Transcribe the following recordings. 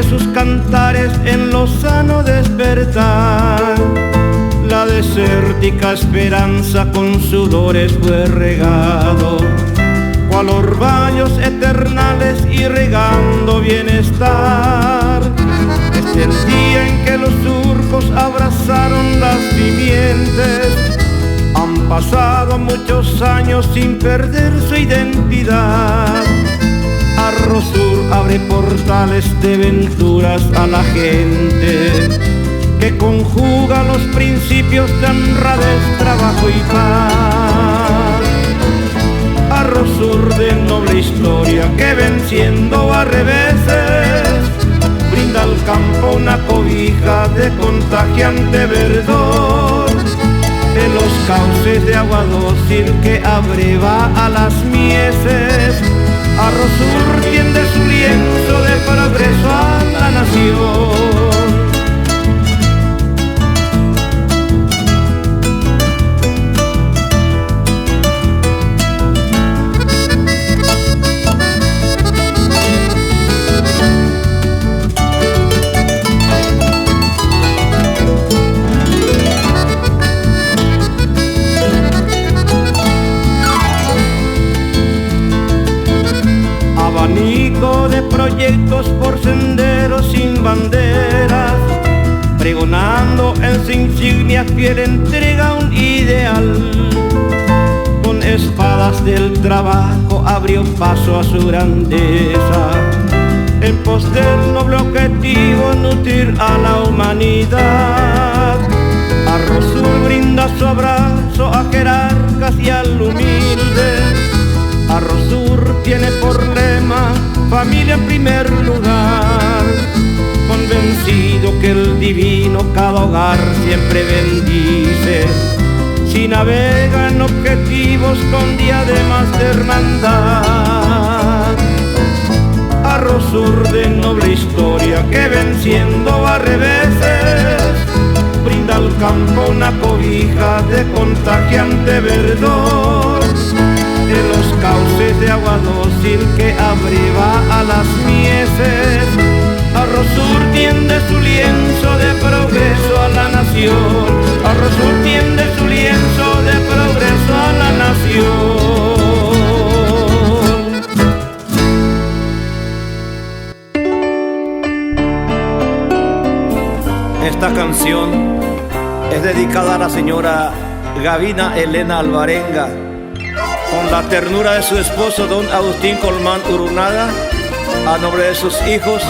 que sus cantares en lozano despertar. La desértica esperanza con sudores fue regado, cual orvallos eternales irrigando bienestar. Es el día en que los surcos abrazaron las simientes. Han pasado muchos años sin perder su identidad. Arrosur abre portales de venturas a la gente, que conjuga los principios de honradez, trabajo y paz. Arrosur de noble historia que venciendo a reveses brinda al campo una cobija de contagiante verdor. En los cauces de agua dócil que abreva a las mieses, Arrosur tiende su lienzo de progreso a la nación. Abanico de proyectos por senderos sin banderas, pregonando en su insignia fiel entrega un ideal. Con espadas del trabajo abrió paso a su grandeza, en pos del noble objetivo nutrir a la humanidad. Arrosur brinda su abrazo a jerarcas y al humilde. Arrosur tiene por lema familia en primer lugar, convencido que el divino cada hogar siempre bendice. Si navega en objetivos con diademas de hermandad. Arrosur de noble historia que venciendo a reveses brinda al campo una cobija de contagiante verdor. En los cauces de agua dócil que abreva a las mieses, Arrosur tiende su lienzo de progreso a la nación. Arrosur tiende su lienzo de progreso a la nación. Esta canción es dedicada a la señora Gavina Elena Alvarenga, con la ternura de su esposo don Agustín Colmán Urunaga, a nombre de sus hijos,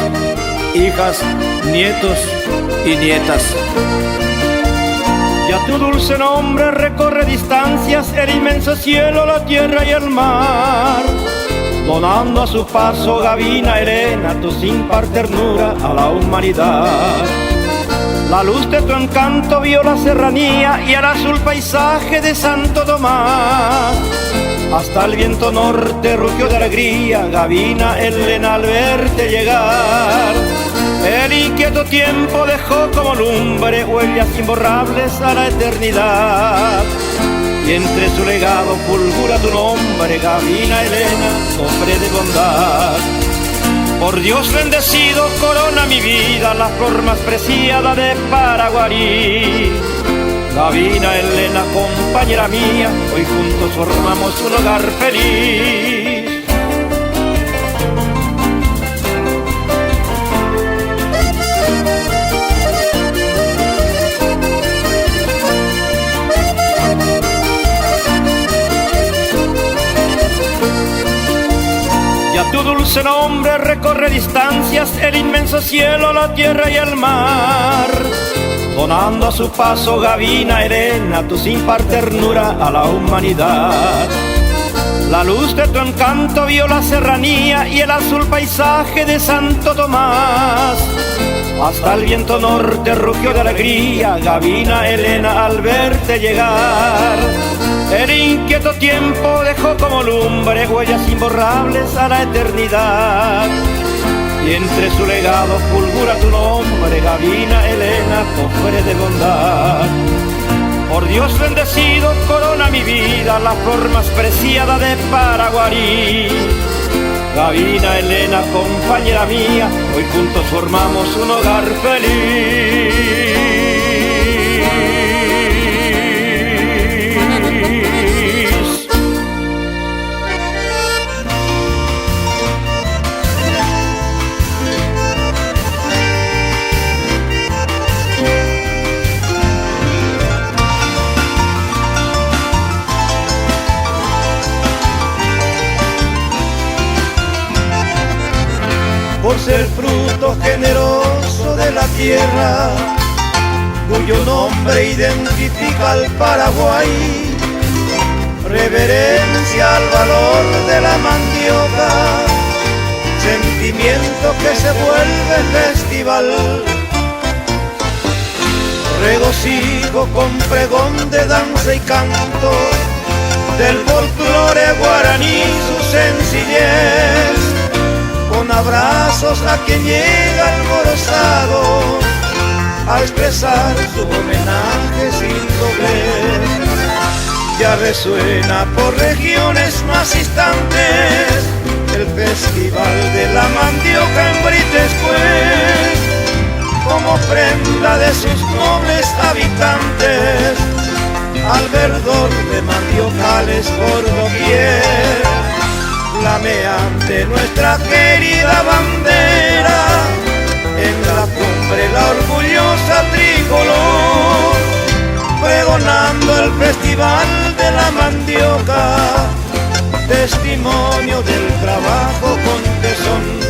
hijas, nietos y nietas. Ya tu dulce nombre recorre distancias, el inmenso cielo, la tierra y el mar, donando a su paso, Gavina Elena, tu sin par ternura a la humanidad. La luz de tu encanto vio la serranía y el azul paisaje de Santo Tomás. Hasta el viento norte rugió de alegría, Gavina Elena, al verte llegar. El inquieto tiempo dejó como lumbre huellas imborrables a la eternidad. Y entre su legado fulgura tu nombre, Gavina Elena, hombre de bondad. Por Dios bendecido corona mi vida la flor más preciada de Paraguarí. Gavina Elena, compañera mía, hoy juntos formamos un hogar feliz. Ya tu dulce nombre recorre distancias, el inmenso cielo, la tierra y el mar, donando a su paso, Gavina Elena, tu sin par ternura a la humanidad. La luz de tu encanto vio la serranía y el azul paisaje de Santo Tomás. Hasta el viento norte rugió de alegría, Gavina Elena, al verte llegar. El inquieto tiempo dejó como lumbre huellas imborrables a la eternidad. Y entre su legado fulgura tu nombre, Gavina Elena, cofre de bondad. Por Dios bendecido corona mi vida la flor más preciada de Paraguarí. Gavina, Elena, compañera mía, hoy juntos formamos un hogar feliz. Por ser fruto generoso de la tierra, cuyo nombre identifica al Paraguay, reverencia al valor de la mandioca, sentimiento que se vuelve festival, regocijo con pregón de danza y canto, del folclore guaraní su sencillez, con abrazos a quien llega alborozado a expresar su homenaje sin doblez. Ya resuena por regiones más distantes el festival de la mandioca en Britescue, como prenda de sus nobles habitantes, al verdor de mandiocales por doquier. Flameante nuestra querida bandera, en la cumbre la orgullosa tricolor, pregonando el festival de la mandioca, testimonio del trabajo con tesón.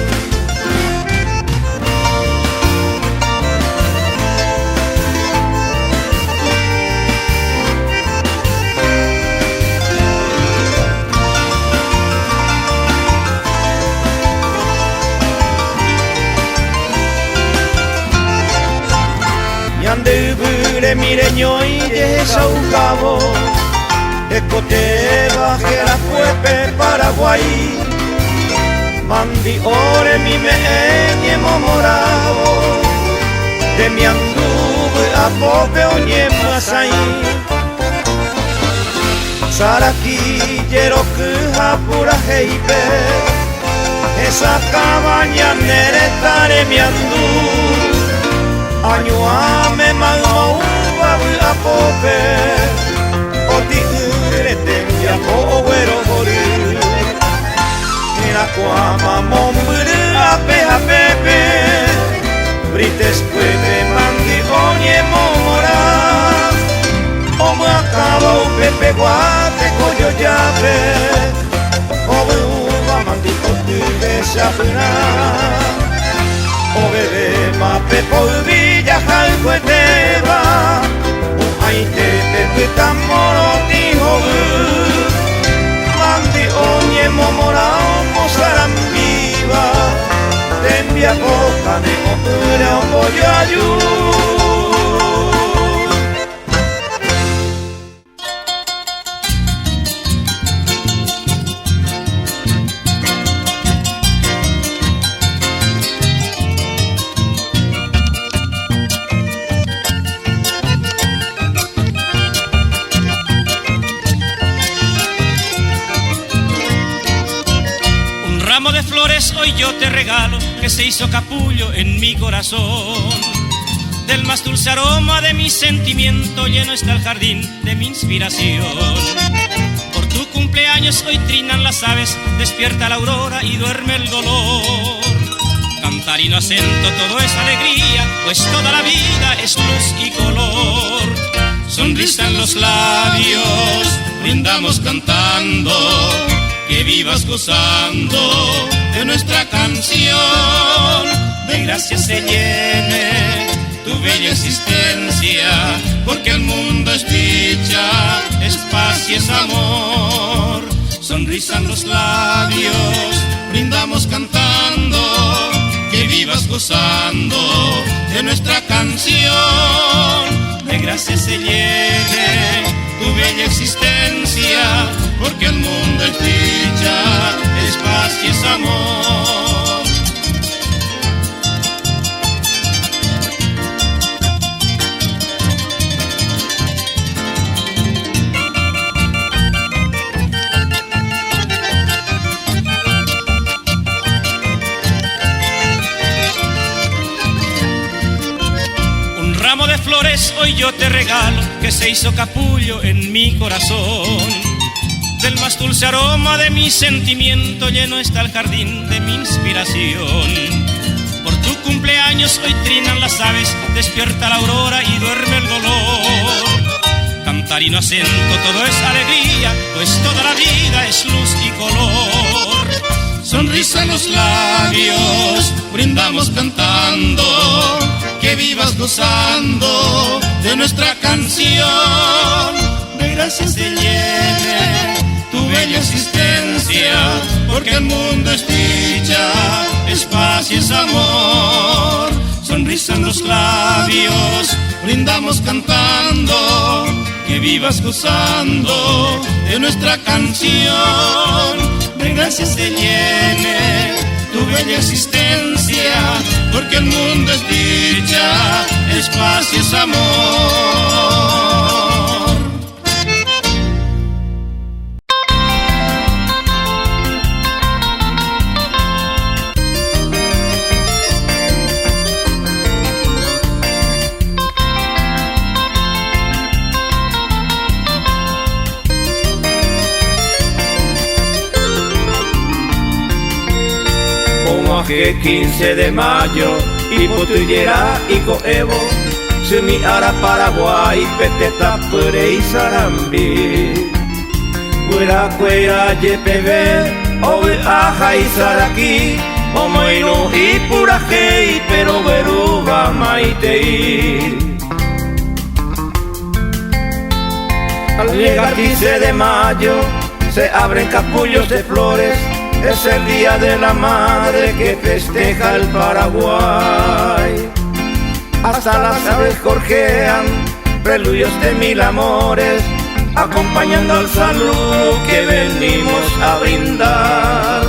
Ande ubure mireño y de Saucabo, Ecote bajera Puepe Paraguay, Mandi ore mi meñe momorabo, de mi anduve a Pope oñe masai, Saraki yerokuja pura heipe, esa cabaña neretare mi andu. Añuame magno a Pope, oti urete ya poguero morir. Era cuama momburu a Pepe, Britescue de mandi oñe momora. Omo acabo Pepe guate coyo llave, omo mandi cotuve sapuna. O bebé ma pepo villa jalcueteba, o aite pepe tamoro tijo mandi oñe momora omo sarambiva, tembia bocane o pura o boyayu. Hoy yo te regalo que se hizo capullo en mi corazón. Del más dulce aroma de mi sentimiento lleno está el jardín de mi inspiración. Por tu cumpleaños hoy trinan las aves, despierta la aurora y duerme el dolor. Cantar y no acento todo es alegría, pues toda la vida es luz y color. Sonrisa en los labios, brindamos cantando, que vivas gozando de nuestra canción. De gracia se llene tu bella existencia, porque el mundo es dicha, es paz y es amor. Sonrisa en los labios, brindamos cantando, que vivas gozando de nuestra canción. De gracia se llene tu bella existencia, porque el mundo es dicha, es paz y es amor. ramo de flores hoy yo te regalo, que se hizo capullo en mi corazón. Del más dulce aroma de mi sentimiento lleno está el jardín de mi inspiración. Por tu cumpleaños hoy trinan las aves, despierta la aurora y duerme el dolor. Cantar y no acento, todo es alegría, pues toda la vida es luz y color. Sonrisa en los labios, brindamos cantando, que vivas gozando de nuestra canción. De gracias te llene tu bella existencia, porque el mundo es dicha, es paz y es amor. Sonrisa en los labios, brindamos cantando, que vivas gozando de nuestra canción. De gracias te llene tu bella existencia, porque el mundo es dicha, es paz y es amor. Que 15 de mayo y potillera y coevo se mi ara Paraguay peteta pure y sarambi fuera cuera YPV o aja y saraki o moino y puraje pero veruga maitei. Al llegar 15 de mayo se abren capullos de flores. Es el día de la madre que festeja el Paraguay. Hasta las aves gorjean preludios de mil amores, acompañando al saludo que venimos a brindar.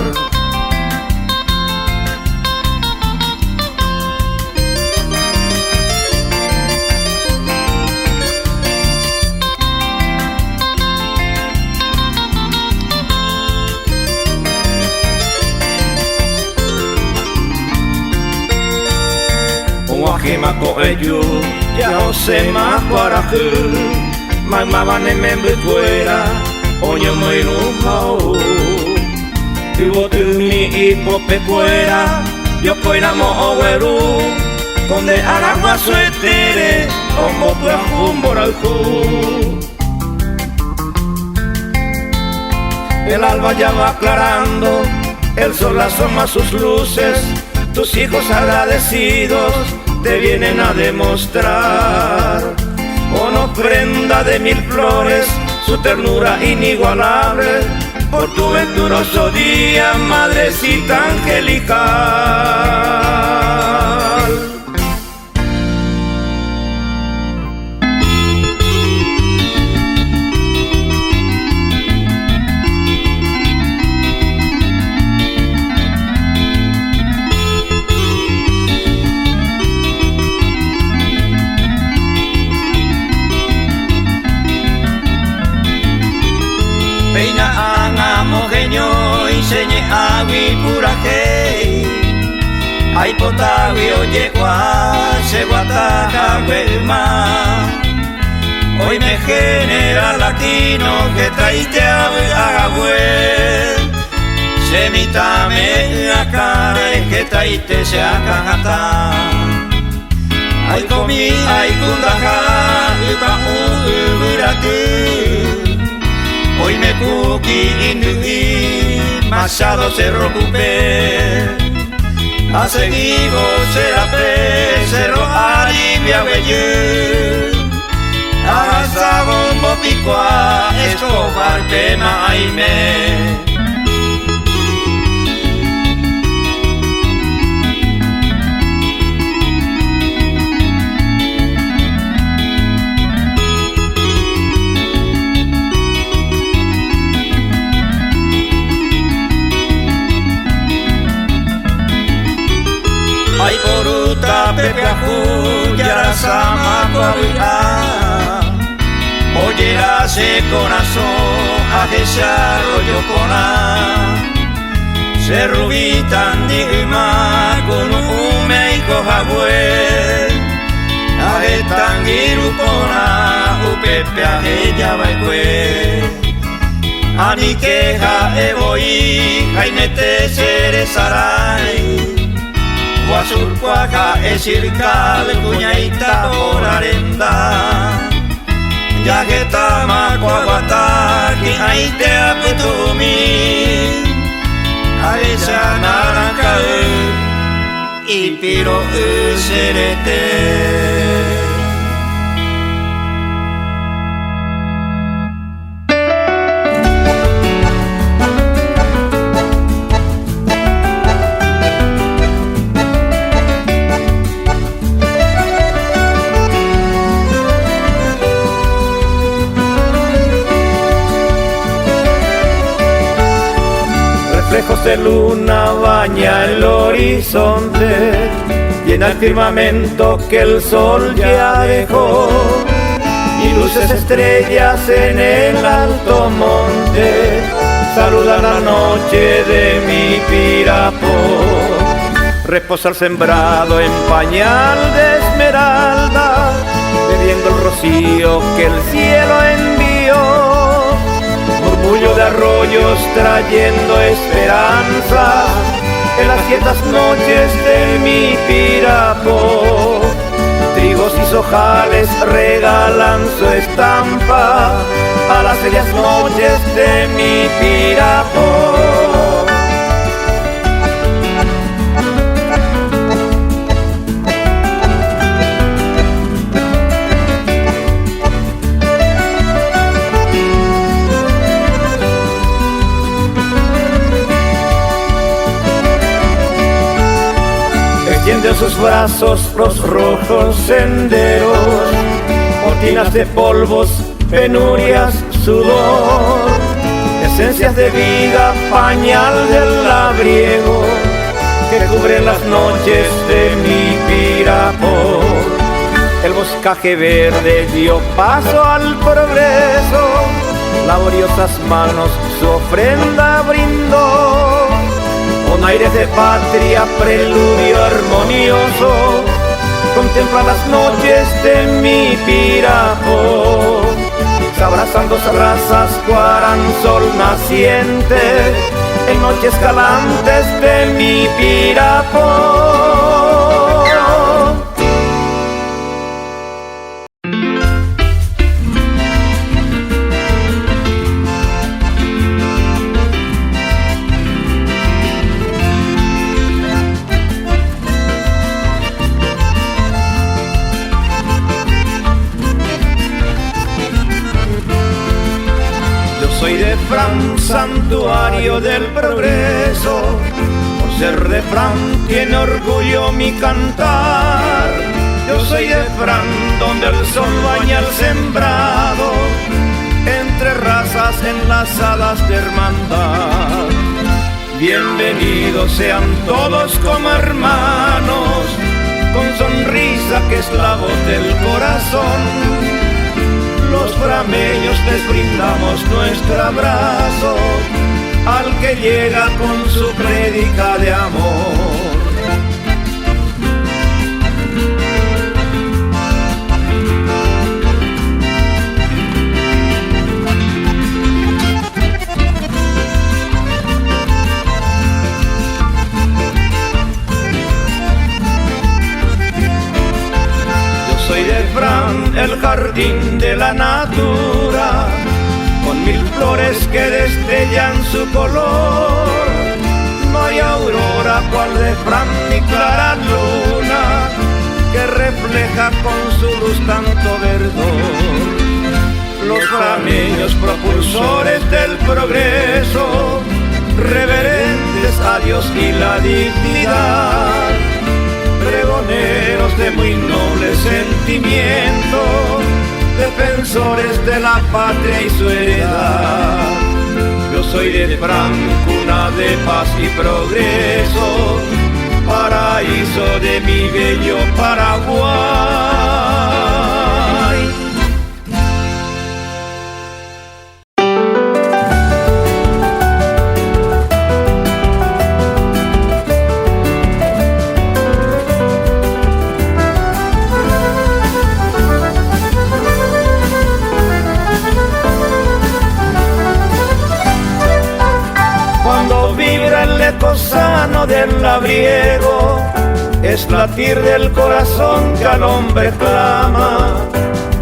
Wahima koeyu ya osema parahu magmabane membe fuera oño moinu hau tuvo tumi ipope fuera yo fuera mo oweru donde aragua suetere como pues humboralju. El alba ya va aclarando, el sol asoma sus luces, tus hijos agradecidos te vienen a demostrar con ofrenda de mil flores su ternura inigualable por tu venturoso día, madrecita angelical. Señe agui puraje ay potavio yegua se guataja huelma hoy me genera latino que traite agagüe semitame acá que traite se acajata ay comi ay kundaja upa urati hoy me cuqui induí Machado Cerro Cupé, a seguido Serapé, Cerro Aribia Hueyú, a Sabombo Picua, Escobar Pema Aime. Ay poruta pepeaju yarasama koira oyera se corazón a desarrollo cona se rubitan digma con un meico jagüe a tangirupona upepea ella baikue ani queja eboi jainete sere sarai Guasurcuaca es circal cuñaita por arenda Yaguetama cuaguataki aite aputumi Aisa naranja y piro serete Reflejos de luna baña el horizonte, llena el firmamento que el sol ya dejó, y luces estrellas en el alto monte, saludan la noche de mi Pirapó. Reposa el sembrado en pañal de esmeralda, bebiendo el rocío que el cielo envió. Murmullo de arroyos trayendo esperanza en las quietas noches de mi Pirapó. Trigos y sojales regalan su estampa a las bellas noches de mi Pirapó. Extiende sus brazos los rojos senderos, cortinas de polvos, penurias, sudor, esencias de vida, pañal del labriego que cubren las noches de mi Pirapó. El boscaje verde dio paso al progreso, laboriosas manos su ofrenda brindó. Con aires de patria, preludio armonioso, contempla las noches de mi Pirapó. Se abrazan dos razas, cuaran sol naciente, en noches galantes de mi Pirapó. Soy de Fran, santuario del progreso, por ser de Fran tiene orgullo mi cantar. Yo soy de Fran, donde el sol baña el sembrado, entre razas enlazadas de hermandad. Bienvenidos sean todos como hermanos, con sonrisa que es la voz del corazón. Los frameños les brindamos nuestro abrazo al que llega con su prédica de amor. Soy de Fran, el jardín de la natura, con mil flores que destellan su color. No hay aurora cual de Fran ni clara luna que refleja con su luz tanto verdor. Los frameños propulsores del progreso, reverentes a Dios y la dignidad, pregoneros de muy noble sentimiento, defensores de la patria y su heredad. Yo soy de Fran, cuna de paz y progreso, paraíso de mi bello Paraguay. es latir del corazón que al hombre clama,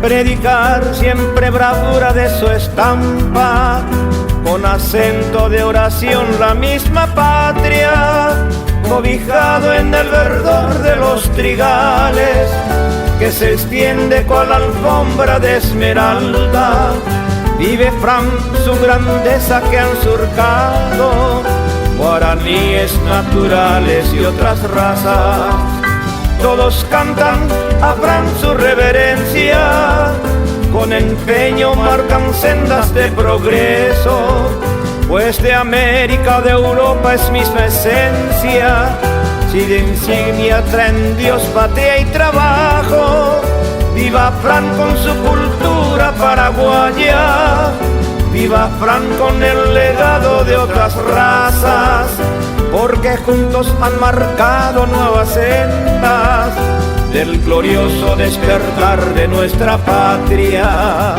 predicar siempre bravura de su estampa, con acento de oración la misma patria, cobijado en el verdor de los trigales, que se extiende cual alfombra de esmeralda. Vive Fran su grandeza que han surcado guaraníes naturales y otras razas. Todos cantan a Fran su reverencia, con empeño marcan sendas de progreso, pues de América, de Europa es misma esencia. Si de insignia traen Dios, patria y trabajo, viva Fran con su cultura paraguaya, viva Fran con el legado de otras razas, porque juntos han marcado nuevas sendas del glorioso despertar de nuestra patria.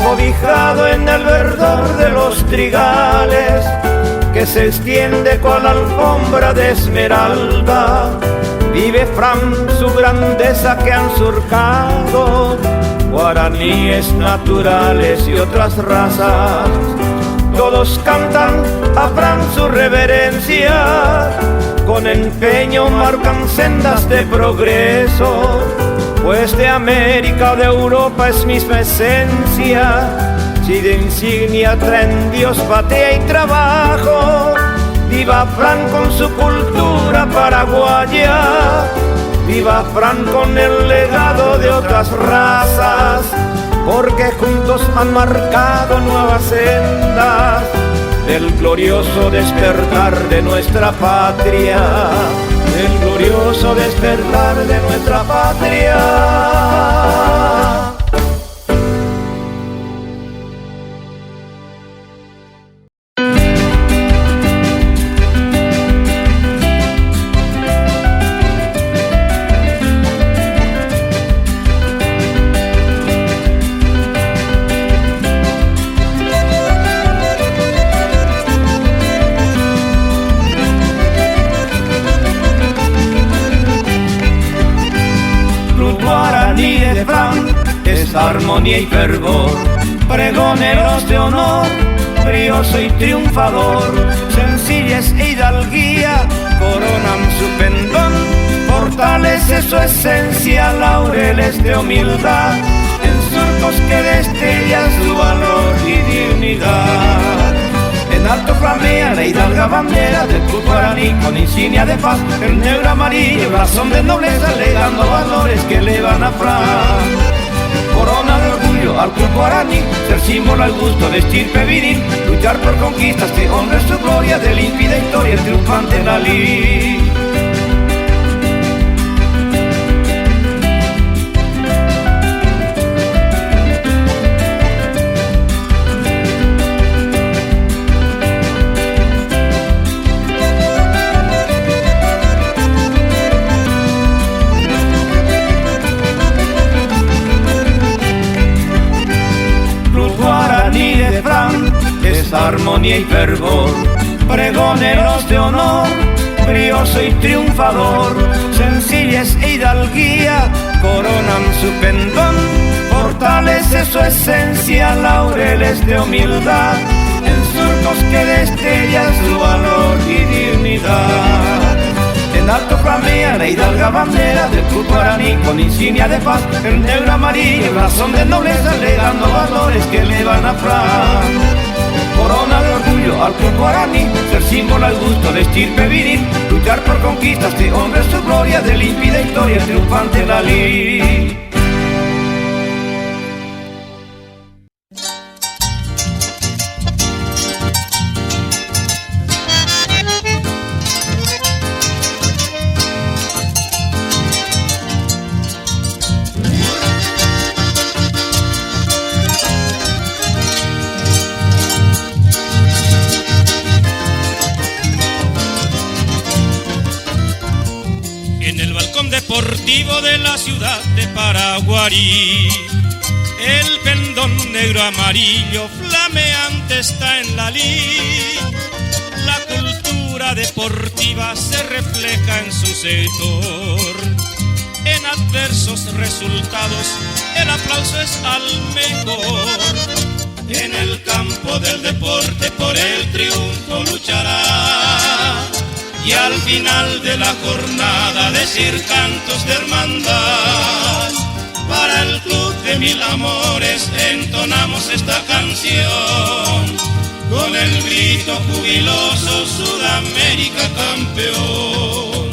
Cobijado en el verdor de los trigales, que se extiende cual alfombra de esmeralda, vive Fran su grandeza que han surcado guaraníes naturales y otras razas. Todos cantan a Fran su reverencia, con empeño marcan sendas de progreso, pues de América o de Europa es misma esencia. Si de insignia traen Dios, patria y trabajo, viva Fran con su cultura paraguaya, viva Fran con el legado de otras razas, porque juntos han marcado nuevas sendas del glorioso despertar de nuestra patria, del glorioso despertar de nuestra patria. Armonía y fervor, pregoneros de honor, brioso y triunfador, sencillez e hidalguía coronan su pendón, fortalece su esencia, laureles de humildad, en surcos que destellan su valor y dignidad. En alto flamea la hidalga bandera del club guaraní, con insignia de paz, el negro amarillo, razón de nobleza, legando valores que elevan a Fran. Corona de orgullo al club guaraní, ser símbolo al gusto de estirpe viril, luchar por conquistas que honren su gloria, de límpida historia el triunfante Dalí. Armonía y fervor, pregoneros de honor, brioso y triunfador, sencillez e hidalguía coronan su pendón, fortalece su esencia, laureles de humildad, en surcos que destellan su valor y dignidad. En alto flamea la hidalga bandera del club guaraní, con insignia de paz, el negro amarillo, razón de nobleza, legando valores que elevan a Fran. Corona de orgullo al club guaraní, ser símbolo al gusto de estirpe viril, luchar por conquistas que honren su gloria, de límpida historia el triunfante Dalí. deportivo de la ciudad de Paraguarí. El pendón negro amarillo flameante está en la lid. La cultura deportiva se refleja en su sector. En adversos resultados el aplauso es al mejor. En el campo del deporte por el triunfo luchará, y al final de la jornada decir cantos de hermandad. Para el club de mil amores entonamos esta canción, con el grito jubiloso Sudamérica campeón.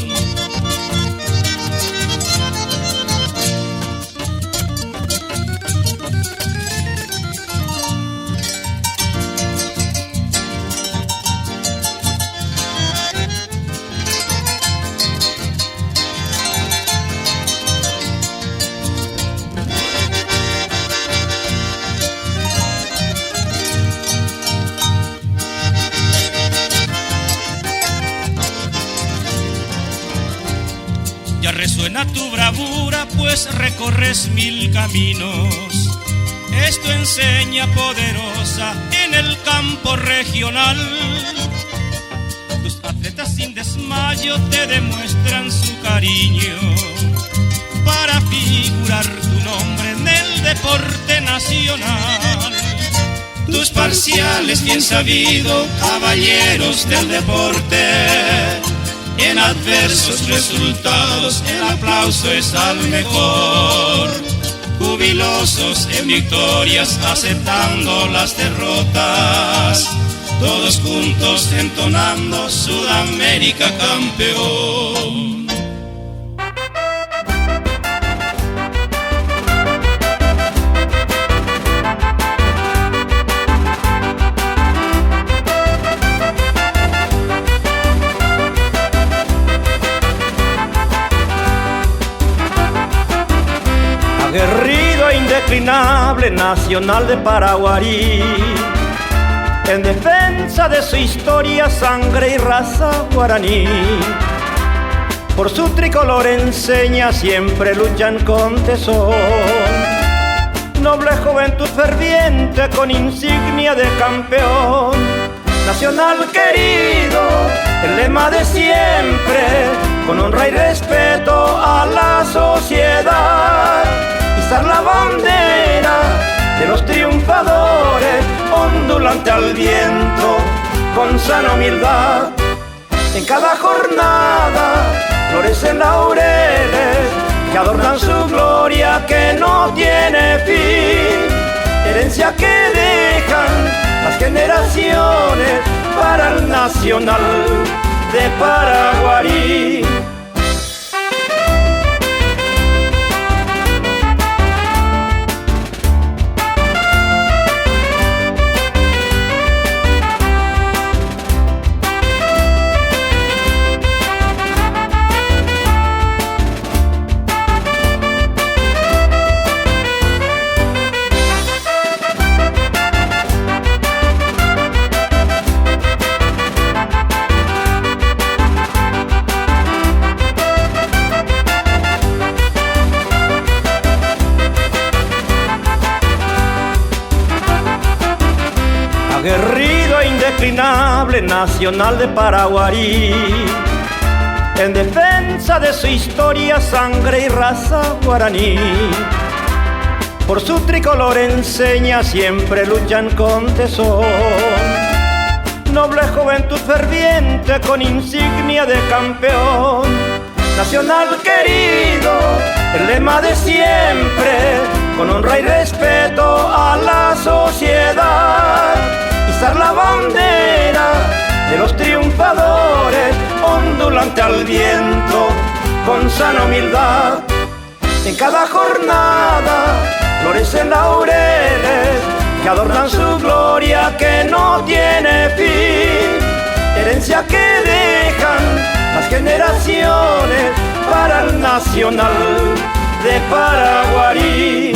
Ya resuena tu bravura, pues recorres mil caminos. Esto enseña poderosa en el campo regional. Tus atletas sin desmayo te demuestran su cariño para figurar tu nombre en el deporte nacional. Tus parciales bien sabido, caballeros del deporte. En adversos resultados el aplauso es al mejor. Jubilosos en victorias, aceptando las derrotas. Todos juntos entonando Sudamérica campeón. Aguerrido e indeclinable nacional de Paraguarí, en defensa de su historia, sangre y raza guaraní. Por su tricolor enseña, siempre luchan con tesón. Noble juventud ferviente con insignia de campeón. Nacional querido, el lema de siempre, con honra y respeto a la sociedad. Izar la bandera de los triunfadores, ondulante al viento, con sana humildad. En cada jornada florecen laureles que adornan su gloria que no tiene fin. Herencia que dejan las generaciones para el nacional de Paraguarí. Aguerrido e indeclinable nacional de Paraguarí, en defensa de su historia, sangre y raza guaraní. Por su tricolor enseña, siempre luchan con tesón. Noble juventud ferviente con insignia de campeón. Nacional querido, el lema de siempre, con honra y respeto a la sociedad. Izar la bandera de los triunfadores, ondulante al viento, con sana humildad. En cada jornada florecen laureles que adornan su gloria que no tiene fin. Herencia que dejan las generaciones para el nacional de Paraguarí.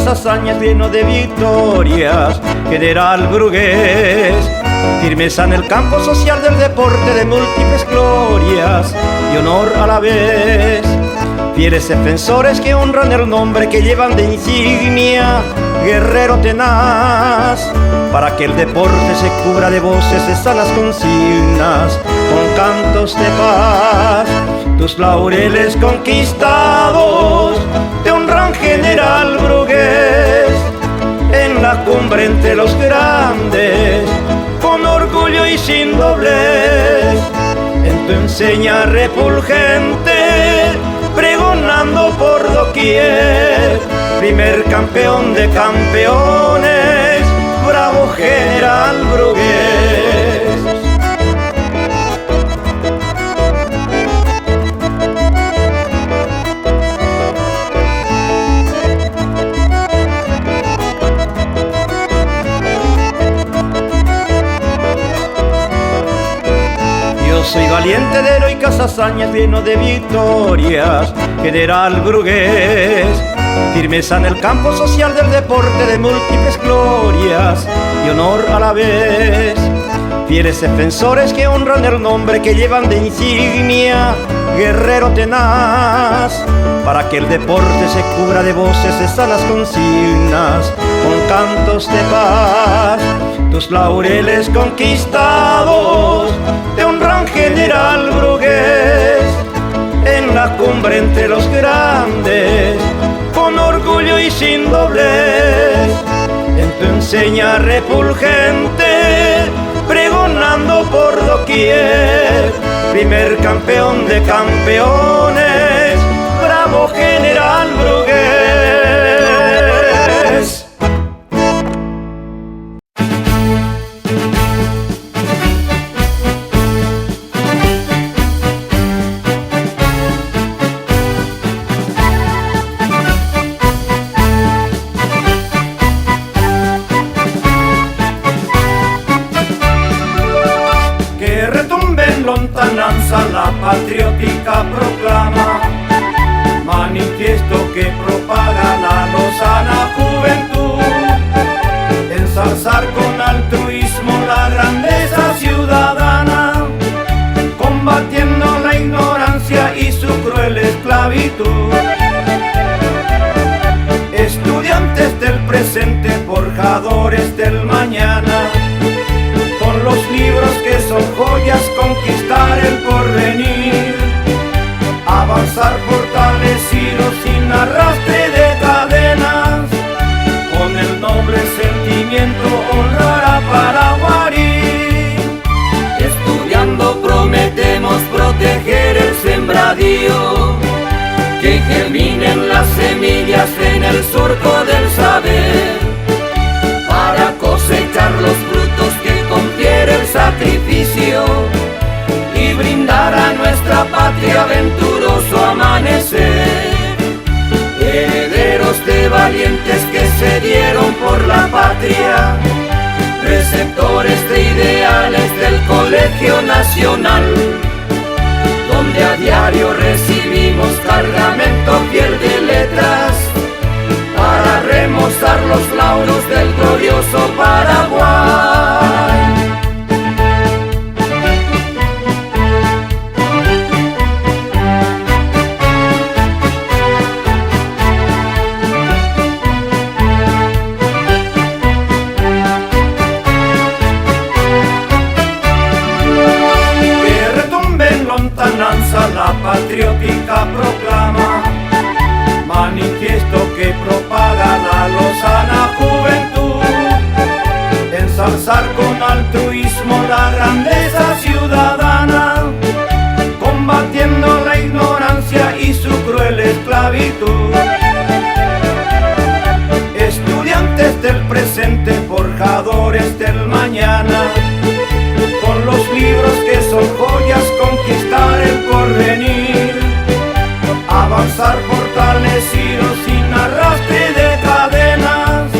hazañas, lleno de victorias, general burgués. Firmeza en el campo social del deporte, de múltiples glorias y honor a la vez. Fieles defensores que honran el nombre que llevan de insignia, guerrero tenaz, para que el deporte se cubra de voces, de sanas consignas, con cantos de paz. Tus laureles conquistados te honran, general burgués, en la cumbre entre los grandes, con orgullo y sin doblez. En tu enseña refulgente, pregonando por doquier, primer campeón de campeones, bravo general burgués. Soy valiente de heroicas hazañas, lleno de victorias, general burgués. Firmeza en el campo social del deporte, de múltiples glorias y honor a la vez. Fieles defensores que honran el nombre que llevan de insignia, guerrero tenaz, para que el deporte se cubra de voces, de sanas consignas, con cantos de paz. Tus laureles conquistados te honran, general burgués, en la cumbre entre los grandes, con orgullo y sin doblez. En tu enseña refulgente, pregonando por doquier, primer campeón de campeones, bravo general burgués. Lontananza la patriótica proclama, manifiesto que propaga la lozana juventud, ensalzar con altruismo la grandeza ciudadana, combatiendo la ignorancia y su cruel esclavitud. Estudiantes del presente, forjadores del mañana, con los libros que son joyas, conquistar el porvenir, avanzar fortalecidos sin arrastre de cadenas, con el noble sentimiento honrar a Paraguarí. Estudiando prometemos proteger el sembradío, que germinen las semillas en el surco del saber, para cosechar los frutos que confiere el sacrificio y brindar a nuestra patria venturoso amanecer. Herederos de valientes que se dieron por la patria, receptores de ideales del Colegio Nacional, donde a diario recibimos cargamento fiel de letras para remozar los lauros del glorioso Paraguay. Que retumbe en lontananza la patriótica proclama, manifiesto que propaga la lozana juventud, ensalzar con altruismo la grandeza ciudadana, combatiendo la ignorancia y su cruel esclavitud. Estudiantes del presente, forjadores del mañana, con los libros que son joyas, conquistar el porvenir, avanzar fortalecidos sin arrastre de cadenas,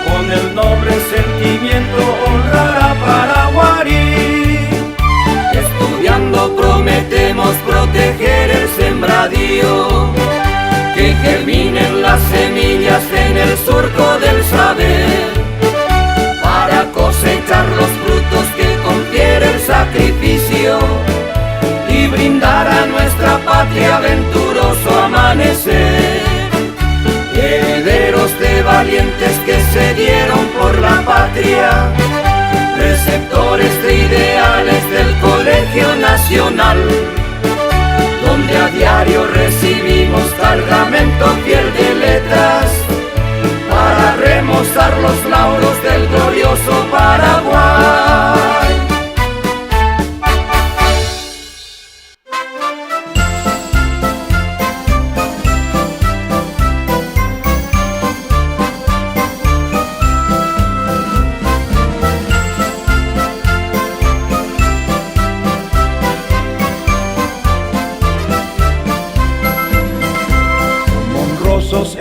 con el noble sentimiento honrar a Paraguarí. Estudiando prometemos proteger el sembradío, que germinen las semillas en el sur se dieron por la patria, receptores de ideales del Colegio Nacional, donde a diario recibimos cargamento fiel de letras para remozar los lauros del glorioso Paraguay.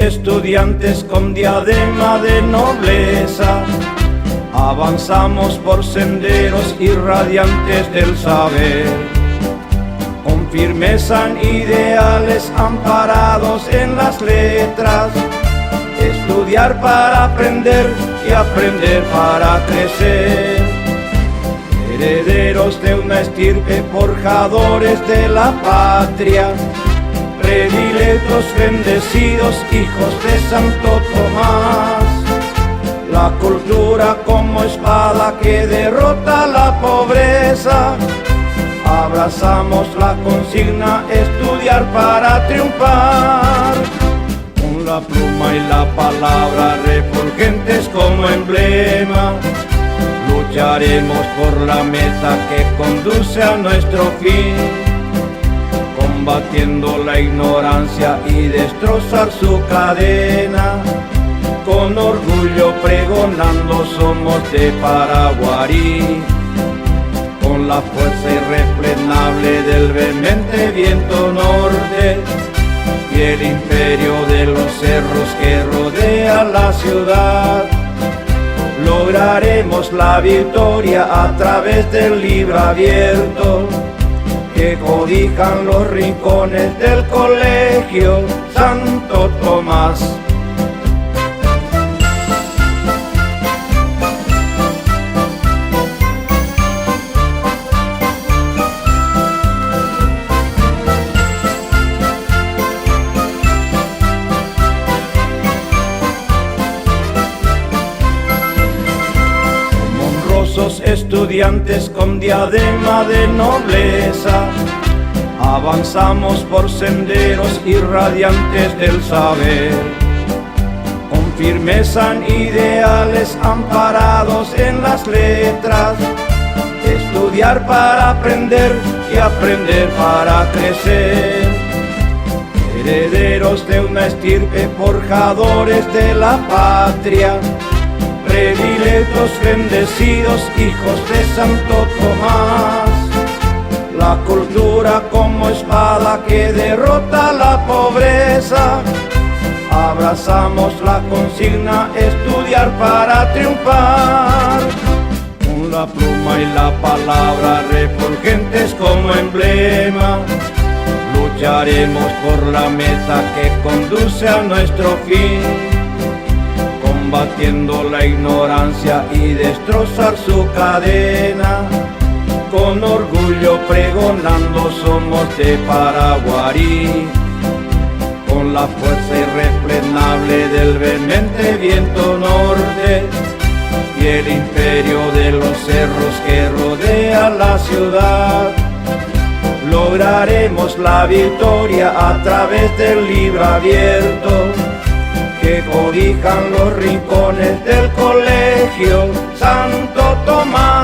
Estudiantes con diadema de nobleza, avanzamos por senderos irradiantes del saber, con firmeza en ideales amparados en las letras, estudiar para aprender y aprender para crecer, herederos de una estirpe, forjadores de la patria, predilectos, bendecidos, hijos de Santo Tomás. La cultura como espada que derrota la pobreza. Abrazamos la consigna, estudiar para triunfar. Con la pluma y la palabra refulgentes como emblema, lucharemos por la meta que conduce a nuestro fin, combatiendo la ignorancia y destrozar su cadena. Con orgullo pregonando somos de Paraguarí, con la fuerza irrefrenable del vehemente viento norte y el imperio de los cerros que rodea la ciudad. Lograremos la victoria a través del libro abierto que codijan los rincones del Colegio Santo Tomás. Estudiantes con diadema de nobleza, avanzamos por senderos irradiantes del saber, con firmeza en ideales amparados en las letras, estudiar para aprender y aprender para crecer, herederos de una estirpe, forjadores de la patria, predilectos, bendecidos, hijos de Santo Tomás. La cultura como espada que derrota la pobreza. Abrazamos la consigna, estudiar para triunfar. Con la pluma y la palabra refulgentes como emblema, lucharemos por la meta que conduce a nuestro fin, combatiendo la ignorancia y destrozar su cadena. Con orgullo pregonando somos de Paraguarí, con la fuerza irrefrenable del vehemente viento norte y el imperio de los cerros que rodea la ciudad. Lograremos la victoria a través del libro abierto que codijan los rincones del Colegio Santo Tomás.